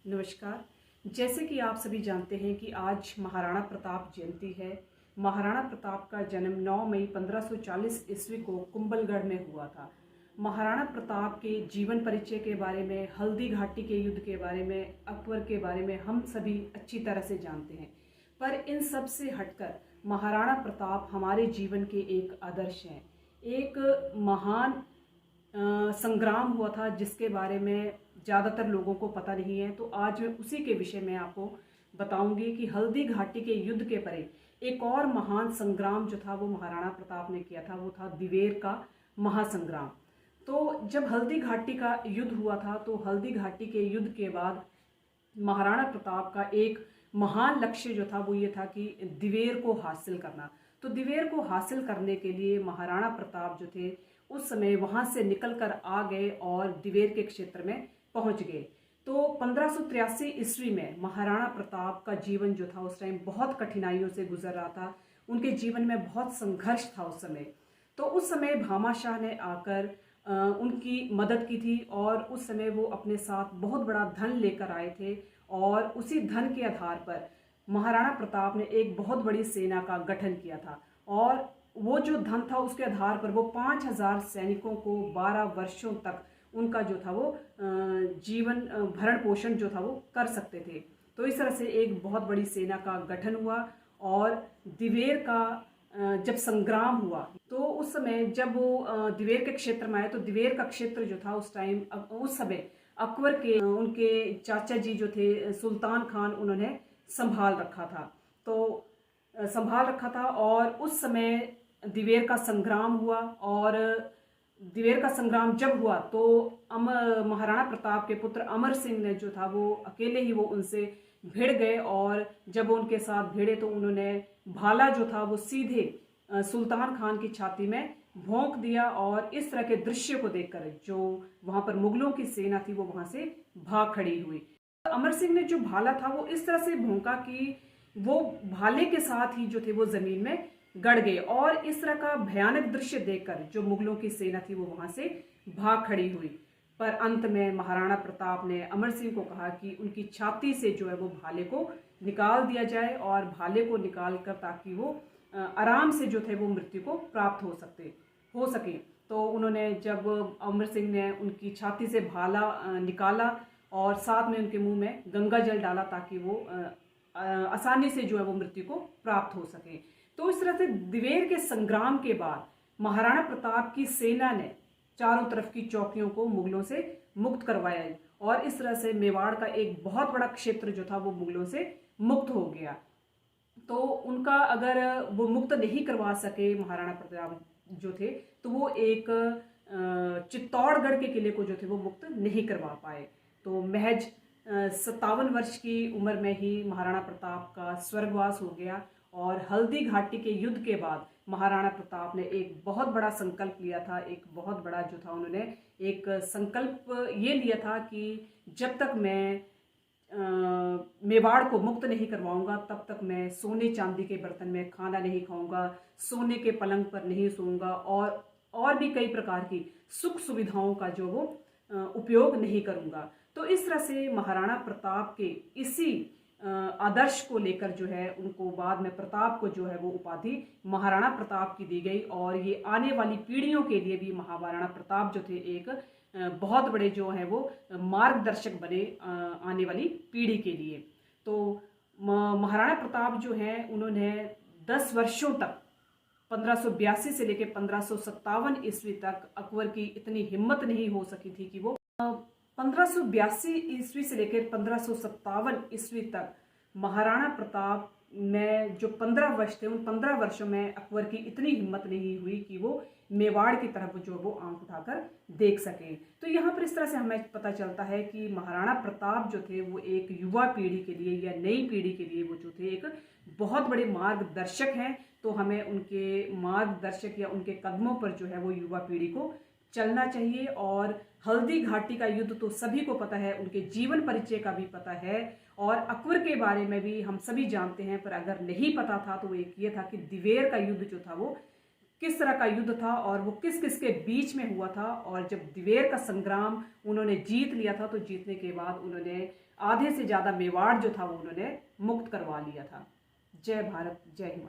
नमस्कार। जैसे कि आप सभी जानते हैं कि आज महाराणा प्रताप जयंती है। महाराणा प्रताप का जन्म 9 मई 1540 ईस्वी को कुंभलगढ़ में हुआ था। महाराणा प्रताप के जीवन परिचय के बारे में, हल्दी घाटी के युद्ध के बारे में, अकबर के बारे में हम सभी अच्छी तरह से जानते हैं। पर इन सब से हटकर महाराणा प्रताप हमारे जीवन के एक आदर्श हैं। एक महान संग्राम हुआ था जिसके बारे में ज़्यादातर लोगों को पता नहीं है, तो आज मैं उसी के विषय में आपको बताऊंगी कि हल्दी घाटी के युद्ध के परे एक और महान संग्राम जो था वो महाराणा प्रताप ने किया था, वो था दिवेर का महासंग्राम। तो जब हल्दी घाटी का युद्ध हुआ था तो हल्दी घाटी के युद्ध के बाद महाराणा प्रताप का एक महान लक्ष्य जो था वो ये था कि दिवेर को हासिल करना। तो दिवेर को हासिल करने के लिए महाराणा प्रताप जो थे उस समय वहां से निकलकर आ गए और दिवेर के क्षेत्र में पहुंच गए। तो 1583 ईस्वी में महाराणा प्रताप का जीवन जो था उस टाइम बहुत कठिनाइयों से गुजर रहा था। उनके जीवन में बहुत संघर्ष था उस समय। तो उस समय भामाशाह ने आकर उनकी मदद की थी और उस समय वो अपने साथ बहुत बड़ा धन लेकर आए थे और उसी धन के आधार पर महाराणा प्रताप ने एक बहुत बड़ी सेना का गठन किया था। और वो जो धन था उसके आधार पर वो 5000 सैनिकों को 12 वर्षों तक उनका जो था वो जीवन भरण पोषण जो था वो कर सकते थे। तो इस तरह से एक बहुत बड़ी सेना का गठन हुआ और दिवेर का जब संग्राम हुआ तो उस समय जब वो दिवेर के क्षेत्र में आए तो दिवेर का क्षेत्र जो था उस टाइम उस समय अकबर के उनके चाचा जी जो थे सुल्तान खान, उन्होंने संभाल रखा था। तो संभाल रखा था और उस समय दिवेर का संग्राम हुआ। और दिवेर का संग्राम जब हुआ तो महाराणा प्रताप के पुत्र अमर सिंह ने जो था वो अकेले ही वो उनसे भिड़ गए और जब उनके साथ भिड़े तो उन्होंने भाला जो था वो सीधे सुल्तान खान की छाती में भोंक दिया। और इस तरह के दृश्य को देखकर जो वहां पर मुगलों की सेना थी वो वहां से भाग खड़ी हुई। अमर सिंह ने जो भाला था वो इस तरह से भोंका कि वो भाले के साथ ही जो थे वो जमीन में गड़ गए। और इस तरह का भयानक दृश्य देखकर जो मुगलों की सेना थी वो वहां से भाग खड़ी हुई। पर अंत में महाराणा प्रताप ने अमर सिंह को कहा कि उनकी छाती से जो है वो भाले को निकाल दिया जाए और भाले को निकाल कर ताकि वो आराम से जो थे वो मृत्यु को प्राप्त हो सके। तो उन्होंने जब अमर सिंह ने उनकी छाती से भाला निकाला और साथ में उनके मुंह में गंगा जल डाला ताकि वो आसानी से जो है वो मृत्यु को प्राप्त हो सके। तो इस तरह से दिवेर के संग्राम के बाद महाराणा प्रताप की सेना ने चारों तरफ की चौकियों को मुगलों से मुक्त करवाया और इस तरह से मेवाड़ का एक बहुत बड़ा क्षेत्र जो था वो मुगलों से मुक्त हो गया। तो उनका अगर वो मुक्त नहीं करवा सके महाराणा प्रताप जो थे तो वो एक चित्तौड़गढ़ के किले को जो थे वो मुक्त नहीं करवा पाए। तो महज 57 वर्ष की उम्र में ही महाराणा प्रताप का स्वर्गवास हो गया। और हल्दी घाटी के युद्ध के बाद महाराणा प्रताप ने एक बहुत बड़ा संकल्प लिया था। एक बहुत बड़ा जो था उन्होंने एक संकल्प ये लिया था कि जब तक मैं मेवाड़ को मुक्त नहीं करवाऊंगा तब तक मैं सोने चांदी के बर्तन में खाना नहीं खाऊंगा, सोने के पलंग पर नहीं सोऊंगा और भी कई प्रकार की सुख सुविधाओं का जो वो उपयोग नहीं करूंगा। तो इस तरह से महाराणा प्रताप के इसी आदर्श को लेकर जो है उनको बाद में प्रताप को जो है वो उपाधि महाराणा प्रताप की दी गई। और ये आने वाली पीढ़ियों के लिए भी महाराणा प्रताप जो थे एक बहुत बड़े जो है वो मार्गदर्शक बने आने वाली पीढ़ी के लिए। तो महाराणा प्रताप जो है उन्होंने 10 वर्षों तक 1582 से लेकर 1557 ईस्वी तक अकबर की इतनी हिम्मत नहीं हो सकी थी कि वो 1582 ईस्वी से लेकर 1557 ईस्वी तक महाराणा प्रताप में जो 15 वर्ष थे उन 15 वर्षों में अकबर की इतनी हिम्मत नहीं हुई कि वो मेवाड़ की तरफ जो वो आंख उठाकर देख सके। तो यहाँ पर इस तरह से हमें पता चलता है कि महाराणा प्रताप जो थे वो एक युवा पीढ़ी के लिए या नई पीढ़ी के लिए वो जो थे एक बहुत बड़े मार्गदर्शक हैं। तो हमें उनके मार्गदर्शक या उनके कदमों पर जो है वो युवा पीढ़ी को चलना चाहिए। और हल्दी घाटी का युद्ध तो सभी को पता है, उनके जीवन परिचय का भी पता है और अकबर के बारे में भी हम सभी जानते हैं। पर अगर नहीं पता था तो एक ये था कि दिवेर का युद्ध जो था वो किस तरह का युद्ध था और वो किस किस के बीच में हुआ था। और जब दिवेर का संग्राम उन्होंने जीत लिया था तो जीतने के बाद उन्होंने आधे से ज़्यादा मेवाड़ जो था वो उन्होंने मुक्त करवा लिया था। जय भारत, जय हिमालय।